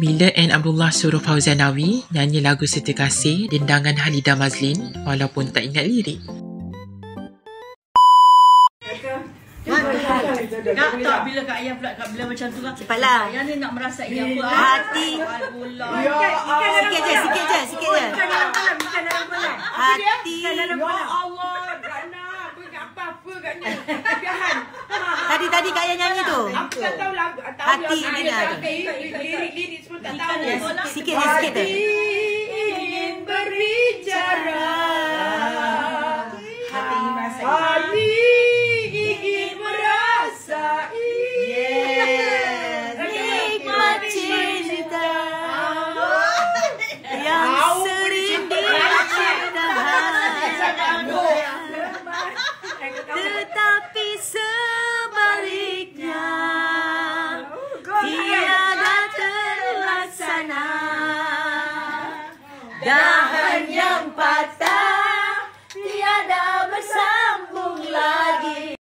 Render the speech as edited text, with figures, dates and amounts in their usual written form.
Bila N. Abdullah suruh Fauzan Nawi nyanyi lagu Serta Kasih dendangan Halidah Mazlin walaupun tak ingat lirik. Kak tak bila Kak Ayah pula Kak bila macam tu lah. Cepatlah. Yang ni nak merasai apa? Hati. Sikit je. Bukan dalam malam, bukan dalam malam. Hati. Bukan dalam Ya malam. Allah, Rana, aku ingat apa-apa kat ni. Biahan. Tadi Kak Ayah nyanyi tu. Aku tak tahu lagu. Hati ni dah ada. Lirik semua tak tahu. Sikit je. Hati ingin berbicara. Hati ingin merasai. Nikmat cinta yang sering tetapi sebaliknya tiada terlaksana. Dahan yang patah